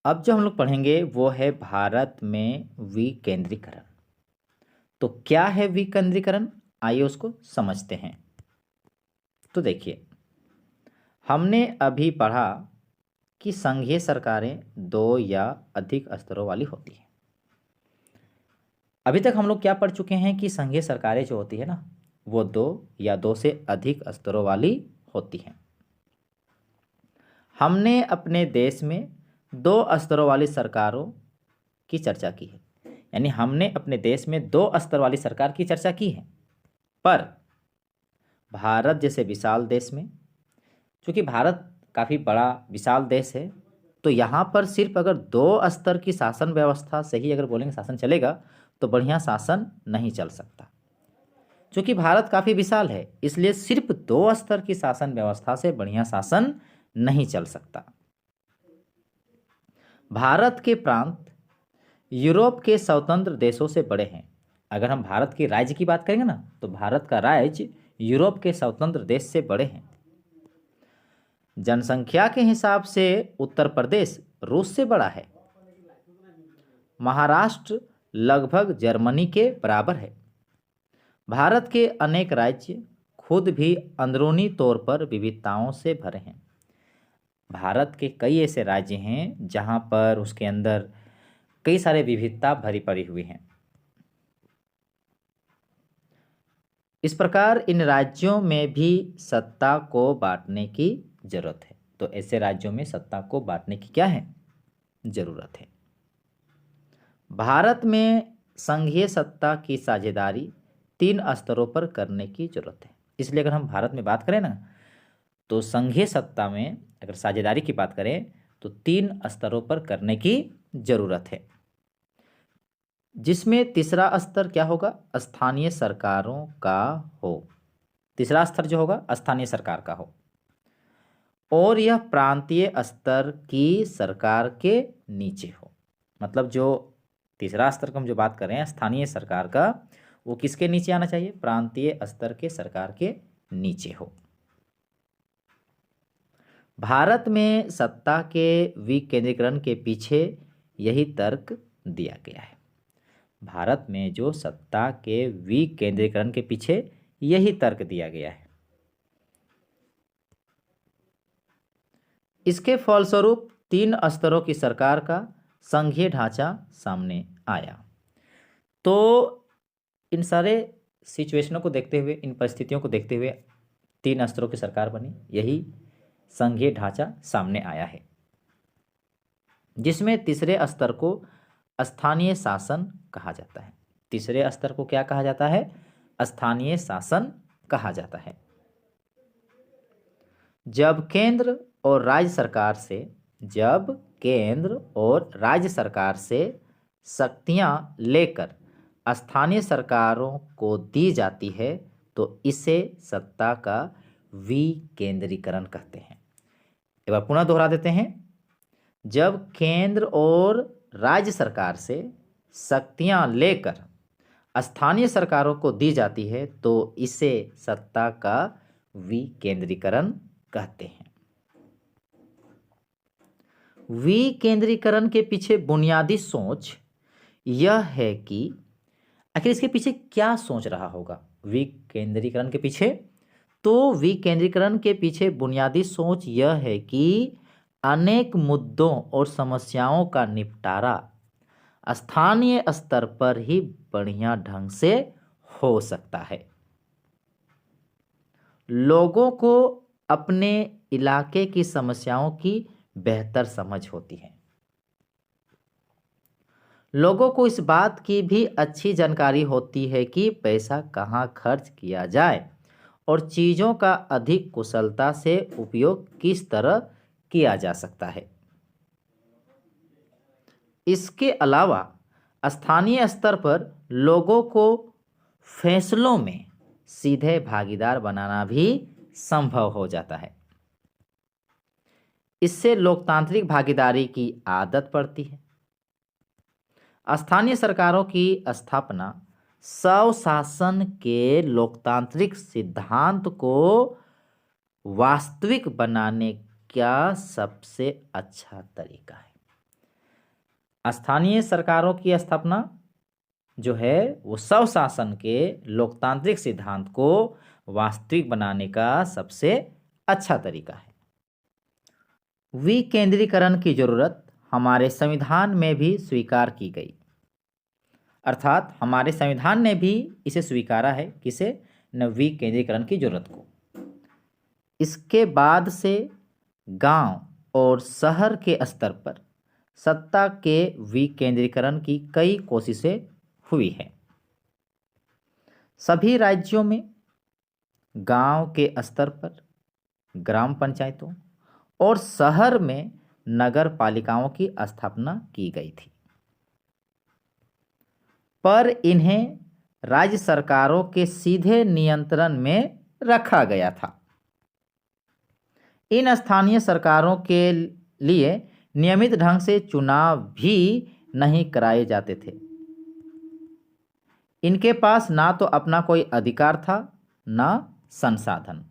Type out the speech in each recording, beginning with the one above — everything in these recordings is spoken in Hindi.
अब जो हम लोग पढ़ेंगे वो है भारत में विकेंद्रीकरण। तो क्या है विकेंद्रीकरण, आइए उसको समझते हैं। तो देखिए, हमने अभी पढ़ा कि संघीय सरकारें दो या अधिक स्तरों वाली होती हैं। अभी तक हम लोग क्या पढ़ चुके हैं कि संघीय सरकारें जो होती है ना, वो दो या दो से अधिक स्तरों वाली होती हैं। हमने अपने देश में दो स्तरों वाली सरकारों की चर्चा की है, यानी हमने अपने देश में दो स्तर वाली सरकार की चर्चा की है। पर भारत जैसे विशाल देश में, चूंकि भारत काफ़ी बड़ा विशाल देश है, तो यहाँ पर सिर्फ अगर दो स्तर की शासन व्यवस्था से ही अगर बोलेंगे शासन चलेगा तो बढ़िया शासन नहीं चल सकता। चूंकि भारत काफ़ी विशाल है, इसलिए सिर्फ दो स्तर की शासन व्यवस्था से बढ़िया शासन नहीं चल सकता। भारत के प्रांत यूरोप के स्वतंत्र देशों से बड़े हैं। अगर हम भारत के राज्य की बात करेंगे ना, तो भारत का राज्य यूरोप के स्वतंत्र देश से बड़े हैं। जनसंख्या के हिसाब से उत्तर प्रदेश रूस से बड़ा है। महाराष्ट्र लगभग जर्मनी के बराबर है। भारत के अनेक राज्य खुद भी अंदरूनी तौर पर विविधताओं से भरे हैं। भारत के कई ऐसे राज्य हैं जहां पर उसके अंदर कई सारे विविधता भरी पड़ी हुई हैं। इस प्रकार इन राज्यों में भी सत्ता को बांटने की जरूरत है। तो ऐसे राज्यों में सत्ता को बांटने की क्या है, जरूरत है। भारत में संघीय सत्ता की साझेदारी तीन स्तरों पर करने की जरूरत है। इसलिए अगर हम भारत में बात करें ना, तो संघीय सत्ता में अगर साझेदारी की बात करें तो तीन स्तरों पर करने की जरूरत है, जिसमें तीसरा स्तर क्या होगा, स्थानीय सरकारों का हो। तीसरा स्तर जो होगा स्थानीय सरकार का हो, और यह प्रांतीय स्तर की सरकार के नीचे हो। मतलब जो तीसरा स्तर का हम जो बात कर रहे हैं स्थानीय सरकार का, वो किसके नीचे आना चाहिए, प्रांतीय स्तर के सरकार के नीचे हो। भारत में सत्ता के विकेंद्रीकरण के पीछे यही तर्क दिया गया है। भारत में जो सत्ता के विकेंद्रीकरण के पीछे यही तर्क दिया गया है। इसके फलस्वरूप तीन स्तरों की सरकार का संघीय ढांचा सामने आया। तो इन सारे सिचुएशनों को देखते हुए, इन परिस्थितियों को देखते हुए तीन स्तरों की सरकार बनी, यही संघीय ढांचा सामने आया है, जिसमें तीसरे स्तर को स्थानीय शासन कहा जाता है। तीसरे स्तर को क्या कहा जाता है, स्थानीय शासन कहा जाता है। जब केंद्र और राज्य सरकार से शक्तियां लेकर स्थानीय सरकारों को दी जाती है, तो इसे सत्ता का विकेंद्रीकरण कहते हैं। एक बार पुनः दोहरा देते हैं। जब केंद्र और राज्य सरकार से शक्तियां लेकर स्थानीय सरकारों को दी जाती है, तो इसे सत्ता का विकेंद्रीकरण कहते हैं। विकेंद्रीकरण के पीछे बुनियादी सोच यह है कि आखिर इसके पीछे क्या सोच रहा होगा विकेंद्रीकरण के पीछे। तो विकेंद्रीकरण के पीछे बुनियादी सोच यह है कि अनेक मुद्दों और समस्याओं का निपटारा स्थानीय स्तर पर ही बढ़िया ढंग से हो सकता है। लोगों को अपने इलाके की समस्याओं की बेहतर समझ होती है। लोगों को इस बात की भी अच्छी जानकारी होती है कि पैसा कहाँ खर्च किया जाए और चीज़ों का अधिक कुशलता से उपयोग किस तरह किया जा सकता है। इसके अलावा स्थानीय स्तर पर लोगों को फैसलों में सीधे भागीदार बनाना भी संभव हो जाता है। इससे लोकतांत्रिक भागीदारी की आदत पड़ती है। स्थानीय सरकारों की स्थापना स्वशासन के लोकतांत्रिक सिद्धांत को वास्तविक बनाने का सबसे अच्छा तरीका है। स्थानीय सरकारों की स्थापना जो है वो स्वशासन के लोकतांत्रिक सिद्धांत को वास्तविक बनाने का सबसे अच्छा तरीका है। विकेंद्रीकरण की जरूरत हमारे संविधान में भी स्वीकार की गई, अर्थात हमारे संविधान ने भी इसे स्वीकारा है, किसे, न विकेंद्रीकरण की जरूरत को। इसके बाद से गांव और शहर के स्तर पर सत्ता के विकेंद्रीकरण की कई कोशिशें हुई है। सभी राज्यों में गांव के स्तर पर ग्राम पंचायतों और शहर में नगर पालिकाओं की स्थापना की गई थी, पर इन्हें राज्य सरकारों के सीधे नियंत्रण में रखा गया था। इन स्थानीय सरकारों के लिए नियमित ढंग से चुनाव भी नहीं कराए जाते थे। इनके पास ना तो अपना कोई अधिकार था, ना संसाधन।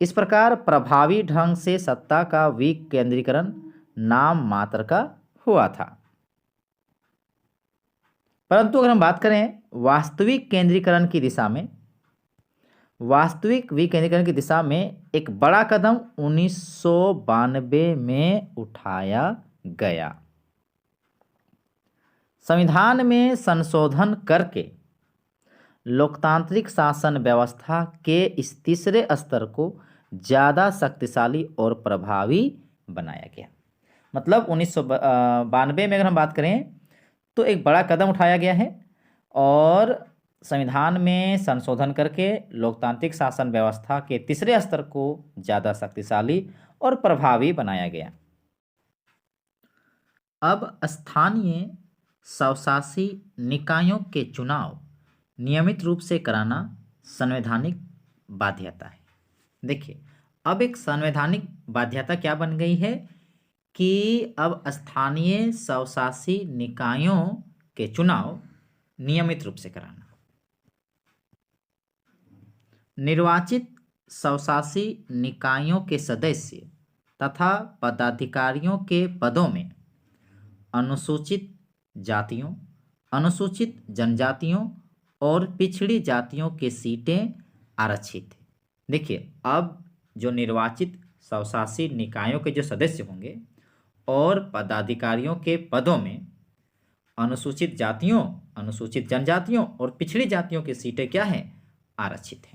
इस प्रकार प्रभावी ढंग से सत्ता का विकेंद्रीकरण नाम मात्र का हुआ था। परंतु अगर हम बात करें वास्तविक केंद्रीकरण की दिशा में, वास्तविक विकेंद्रीकरण की दिशा में एक बड़ा कदम 1992 में उठाया गया। संविधान में संशोधन करके लोकतांत्रिक शासन व्यवस्था के इस तीसरे स्तर को ज़्यादा शक्तिशाली और प्रभावी बनाया गया। मतलब 1992 में अगर हम बात करें तो एक बड़ा कदम उठाया गया है और संविधान में संशोधन करके लोकतांत्रिक शासन व्यवस्था के तीसरे स्तर को ज़्यादा शक्तिशाली और प्रभावी बनाया गया। अब स्थानीय स्वशासी निकायों के चुनाव नियमित रूप से कराना संवैधानिक बाध्यता है। देखिए, अब एक संवैधानिक बाध्यता क्या बन गई है कि अब स्थानीय स्वशासी निकायों के चुनाव नियमित रूप से कराना। निर्वाचित स्वशासी निकायों के सदस्य तथा पदाधिकारियों के पदों में अनुसूचित जातियों, अनुसूचित जनजातियों और पिछड़ी जातियों की सीटें आरक्षित हैं। देखिए, अब जो निर्वाचित स्वशासी निकायों के जो सदस्य होंगे और पदाधिकारियों के पदों में अनुसूचित जातियों, अनुसूचित जनजातियों और पिछड़ी जातियों की सीटें क्या हैं, आरक्षित हैं।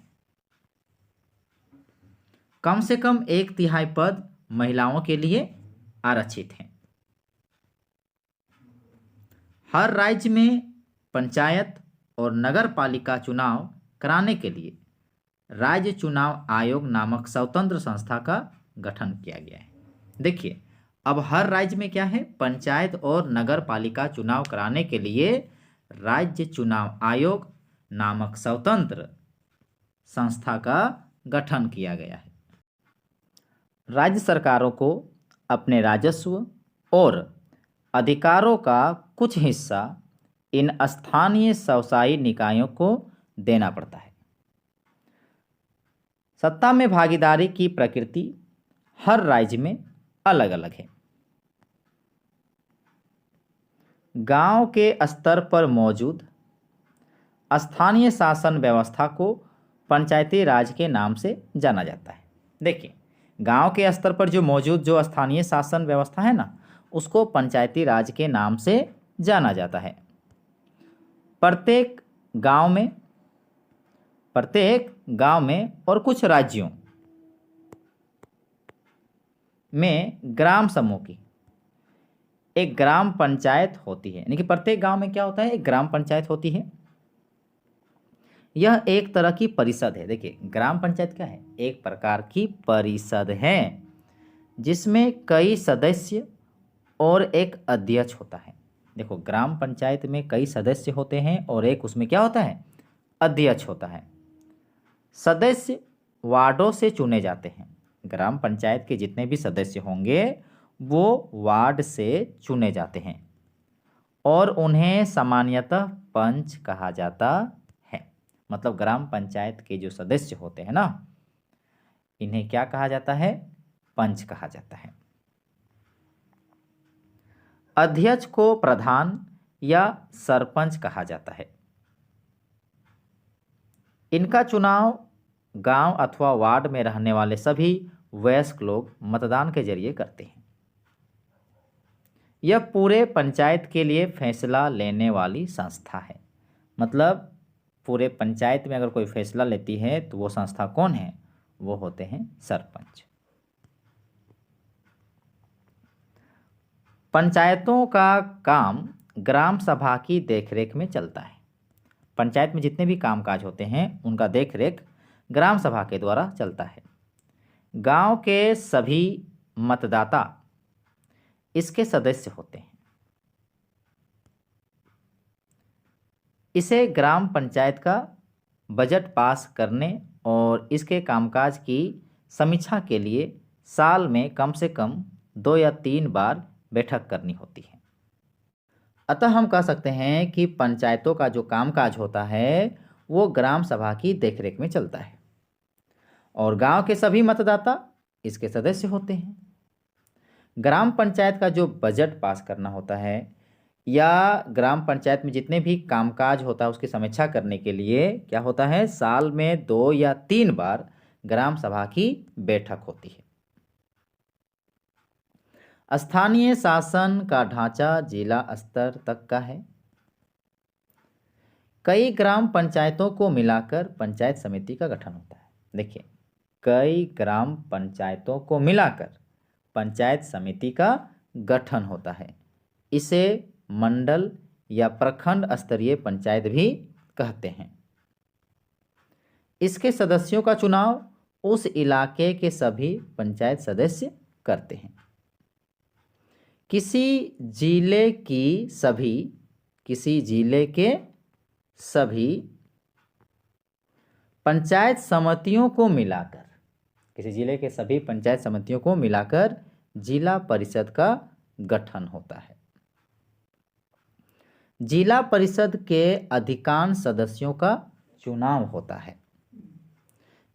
कम से कम 1/3 पद महिलाओं के लिए आरक्षित हैं। हर राज्य में पंचायत और नगर पालिका चुनाव कराने के लिए राज्य चुनाव आयोग नामक स्वतंत्र संस्था का गठन किया गया है। देखिए, अब हर राज्य में क्या है, पंचायत और नगर पालिका चुनाव कराने के लिए राज्य चुनाव आयोग नामक स्वतंत्र संस्था का गठन किया गया है। राज्य सरकारों को अपने राजस्व और अधिकारों का कुछ हिस्सा इन स्थानीय स्वशासी निकायों को देना पड़ता है। सत्ता में भागीदारी की प्रकृति हर राज्य में अलग अलग है। गांव के स्तर पर मौजूद स्थानीय शासन व्यवस्था को पंचायती राज के नाम से जाना जाता है। देखिए, गांव के स्तर पर जो मौजूद जो स्थानीय शासन व्यवस्था है ना, उसको पंचायती राज के नाम से जाना जाता है। प्रत्येक गांव में और कुछ राज्यों में ग्राम समूह की एक ग्राम पंचायत होती है। यानी कि प्रत्येक गांव में क्या होता है, एक ग्राम पंचायत होती है। यह एक तरह की परिषद है। देखिए, ग्राम पंचायत क्या है, एक प्रकार की परिषद है जिसमें कई सदस्य और एक अध्यक्ष होता है। देखो, ग्राम पंचायत में कई सदस्य होते हैं और एक उसमें क्या होता है, अध्यक्ष होता है। सदस्य वार्डों से चुने जाते हैं। ग्राम पंचायत के जितने भी सदस्य होंगे वो वार्ड से चुने जाते हैं और उन्हें सामान्यतः पंच कहा जाता है। मतलब ग्राम पंचायत के जो सदस्य होते हैं ना, इन्हें क्या कहा जाता है, पंच कहा जाता है। अध्यक्ष को प्रधान या सरपंच कहा जाता है। इनका चुनाव गांव अथवा वार्ड में रहने वाले सभी वयस्क लोग मतदान के जरिए करते हैं। यह पूरे पंचायत के लिए फैसला लेने वाली संस्था है। मतलब पूरे पंचायत में अगर कोई फैसला लेती है तो वो संस्था कौन है? वो होते हैं सरपंच। पंचायतों का काम ग्राम सभा की देखरेख में चलता है। पंचायत में जितने भी कामकाज होते हैं उनका देखरेख ग्राम सभा के द्वारा चलता है। गांव के सभी मतदाता इसके सदस्य होते हैं। इसे ग्राम पंचायत का बजट पास करने और इसके कामकाज की समीक्षा के लिए साल में कम से कम 2 या 3 बार बैठक करनी होती है। अतः हम कह सकते हैं कि पंचायतों का जो कामकाज होता है वो ग्राम सभा की देखरेख में चलता है और गांव के सभी मतदाता इसके सदस्य होते हैं। ग्राम पंचायत का जो बजट पास करना होता है या ग्राम पंचायत में जितने भी कामकाज होता है उसकी समीक्षा करने के लिए क्या होता है? साल में 2 या 3 बार ग्राम सभा की बैठक होती है। स्थानीय शासन का ढांचा जिला स्तर तक का है। कई ग्राम पंचायतों को मिलाकर पंचायत समिति का गठन होता है। देखिए, कई ग्राम पंचायतों को मिलाकर पंचायत समिति का गठन होता है। इसे मंडल या प्रखंड स्तरीय पंचायत भी कहते हैं। इसके सदस्यों का चुनाव उस इलाके के सभी पंचायत सदस्य करते हैं। किसी जिले के सभी पंचायत समितियों को मिलाकर जिला परिषद का गठन होता है। जिला परिषद के अधिकांश सदस्यों का चुनाव होता है।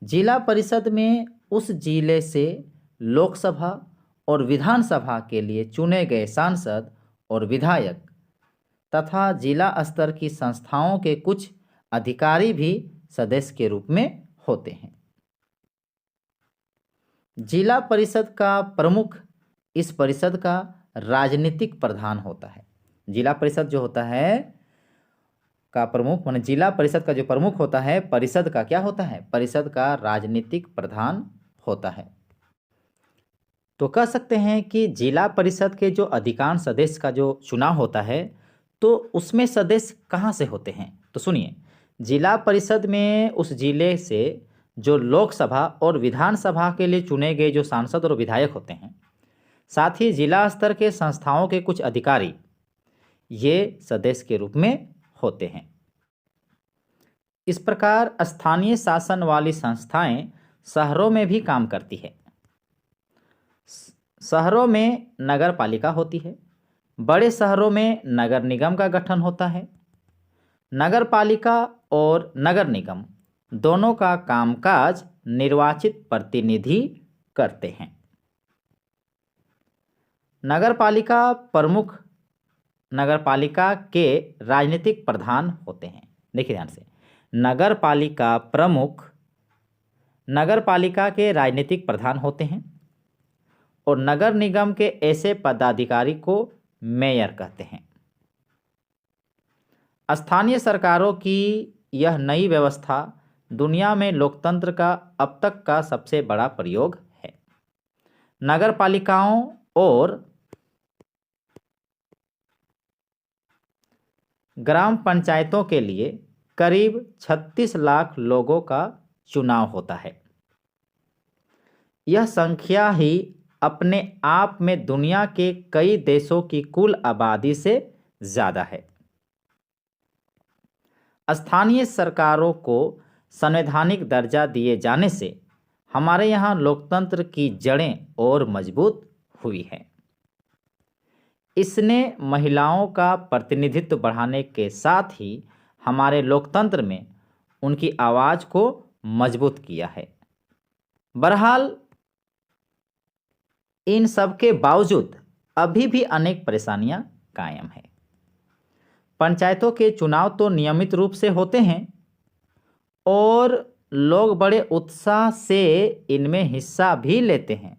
जिला परिषद में उस जिले से लोकसभा और विधानसभा के लिए चुने गए सांसद और विधायक तथा जिला स्तर की संस्थाओं के कुछ अधिकारी भी सदस्य के रूप में होते हैं। जिला परिषद का प्रमुख इस परिषद का राजनीतिक प्रधान होता है। जिला परिषद जो होता है का प्रमुख माने जिला परिषद का जो प्रमुख होता है परिषद का क्या होता है? परिषद का राजनीतिक प्रधान होता है। तो कह सकते हैं कि जिला परिषद के जो अधिकांश सदस्य का जो चुनाव होता है तो उसमें सदस्य कहाँ से होते हैं? तो सुनिए, जिला परिषद में उस जिले से जो लोकसभा और विधानसभा के लिए चुने गए जो सांसद और विधायक होते हैं, साथ ही जिला स्तर के संस्थाओं के कुछ अधिकारी ये सदस्य के रूप में होते हैं। इस प्रकार स्थानीय शासन वाली संस्थाएं शहरों में भी काम करती है। शहरों में नगर पालिका होती है। बड़े शहरों में नगर निगम का गठन होता है। नगर पालिका और नगर निगम दोनों का कामकाज निर्वाचित प्रतिनिधि करते हैं। नगर पालिका प्रमुख नगर पालिका के राजनीतिक प्रधान होते हैं। देखिए ध्यान से, नगर पालिका प्रमुख नगर पालिका के राजनीतिक प्रधान होते हैं और नगर निगम के ऐसे पदाधिकारी को मेयर कहते हैं। स्थानीय सरकारों की यह नई व्यवस्था दुनिया में लोकतंत्र का अब तक का सबसे बड़ा प्रयोग है। नगर पालिकाओं और ग्राम पंचायतों के लिए करीब 36 लाख लोगों का चुनाव होता है। यह संख्या ही अपने आप में दुनिया के कई देशों की कुल आबादी से ज़्यादा है। स्थानीय सरकारों को संवैधानिक दर्जा दिए जाने से हमारे यहाँ लोकतंत्र की जड़ें और मजबूत हुई हैं। इसने महिलाओं का प्रतिनिधित्व बढ़ाने के साथ ही हमारे लोकतंत्र में उनकी आवाज़ को मजबूत किया है। बहरहाल इन सब के बावजूद अभी भी अनेक परेशानियां कायम है। पंचायतों के चुनाव तो नियमित रूप से होते हैं और लोग बड़े उत्साह से इनमें हिस्सा भी लेते हैं,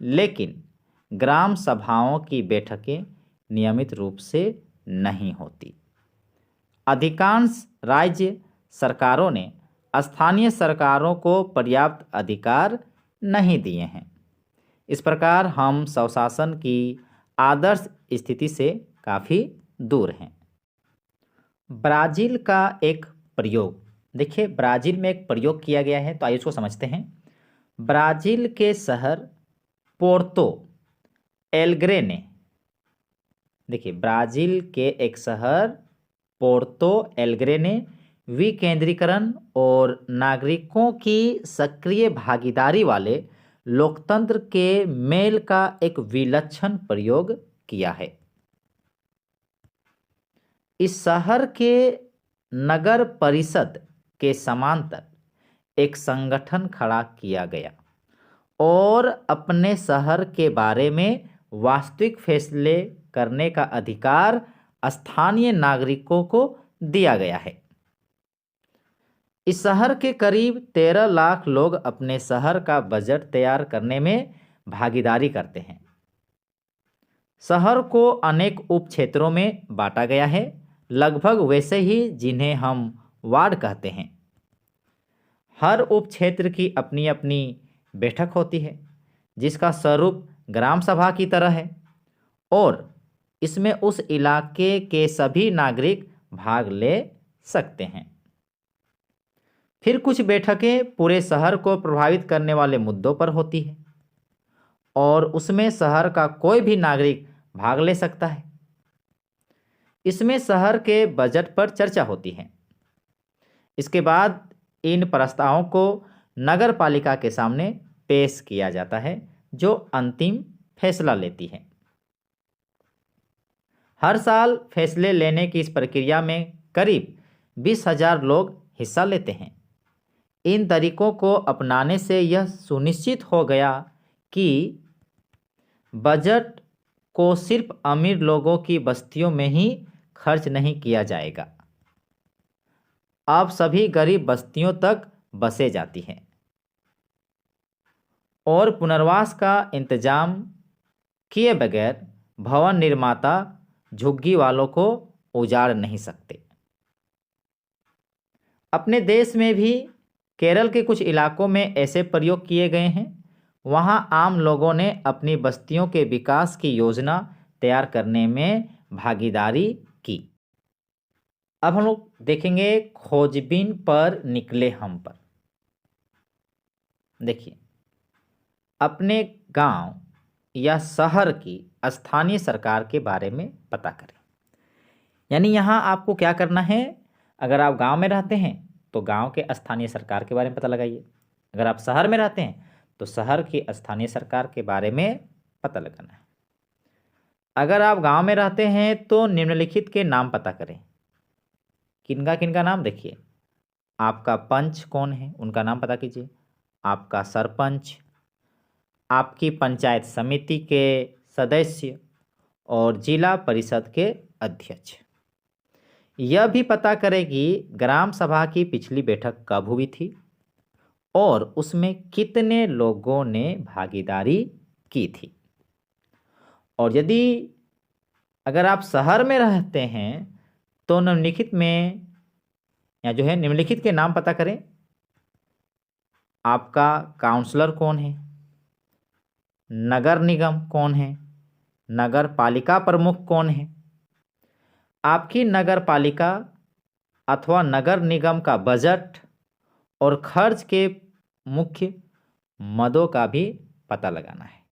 लेकिन ग्राम सभाओं की बैठकें नियमित रूप से नहीं होती। अधिकांश राज्य सरकारों ने स्थानीय सरकारों को पर्याप्त अधिकार नहीं दिए हैं। इस प्रकार हम स्वशासन की आदर्श स्थिति से काफ़ी दूर हैं। ब्राज़ील का एक प्रयोग देखिए, ब्राज़ील में एक प्रयोग किया गया है, तो आइए इसको समझते हैं। ब्राज़ील के शहर पोर्तो एलेग्रे ने, देखिए ब्राज़ील के एक शहर पोर्तो एलेग्रे ने विकेंद्रीकरण और नागरिकों की सक्रिय भागीदारी वाले लोकतंत्र के मेल का एक विलक्षण प्रयोग किया है। इस शहर के नगर परिषद के समांतर एक संगठन खड़ा किया गया और अपने शहर के बारे में वास्तविक फैसले करने का अधिकार स्थानीय नागरिकों को दिया गया है। इस शहर के करीब 13 लाख लोग अपने शहर का बजट तैयार करने में भागीदारी करते हैं। शहर को अनेक उप क्षेत्रों में बांटा गया है, लगभग वैसे ही जिन्हें हम वार्ड कहते हैं। हर उप क्षेत्र की अपनी अपनी बैठक होती है, जिसका स्वरूप ग्राम सभा की तरह है और इसमें उस इलाके के सभी नागरिक भाग ले सकते हैं। फिर कुछ बैठकें पूरे शहर को प्रभावित करने वाले मुद्दों पर होती है और उसमें शहर का कोई भी नागरिक भाग ले सकता है। इसमें शहर के बजट पर चर्चा होती है। इसके बाद इन प्रस्तावों को नगर पालिका के सामने पेश किया जाता है, जो अंतिम फैसला लेती है। हर साल फैसले लेने की इस प्रक्रिया में करीब 20,000 लोग हिस्सा लेते हैं। इन तरीकों को अपनाने से यह सुनिश्चित हो गया कि बजट को सिर्फ अमीर लोगों की बस्तियों में ही खर्च नहीं किया जाएगा, अब सभी गरीब बस्तियों तक बसें जाती हैं और पुनर्वास का इंतजाम किए बगैर भवन निर्माता झुग्गी वालों को उजाड़ नहीं सकते। अपने देश में भी केरल के कुछ इलाकों में ऐसे प्रयोग किए गए हैं। वहां आम लोगों ने अपनी बस्तियों के विकास की योजना तैयार करने में भागीदारी की। अब हम लोग देखेंगे खोजबीन पर निकले हम पर। देखिए, अपने गांव या शहर की स्थानीय सरकार के बारे में पता करें। यानी यहाँ आपको क्या करना है, अगर आप गांव में रहते हैं तो गांव के स्थानीय सरकार के बारे में पता लगाइए। अगर आप शहर में रहते हैं तो शहर की स्थानीय सरकार के बारे में पता लगाना है। अगर आप गांव में रहते हैं तो निम्नलिखित के नाम पता करें। किनका किनका नाम देखिए, आपका पंच कौन है उनका नाम पता कीजिए, आपका सरपंच, आपकी पंचायत समिति के सदस्य और जिला परिषद के अध्यक्ष। यह भी पता करें कि ग्राम सभा की पिछली बैठक कब हुई थी और उसमें कितने लोगों ने भागीदारी की थी। और यदि अगर आप शहर में रहते हैं तो निम्नलिखित में या जो है निम्नलिखित के नाम पता करें। आपका काउंसलर कौन है, नगर निगम कौन है, नगर पालिका प्रमुख कौन है, आपकी नगर पालिका अथवा नगर निगम का बजट और खर्च के मुख्य मदों का भी पता लगाना है।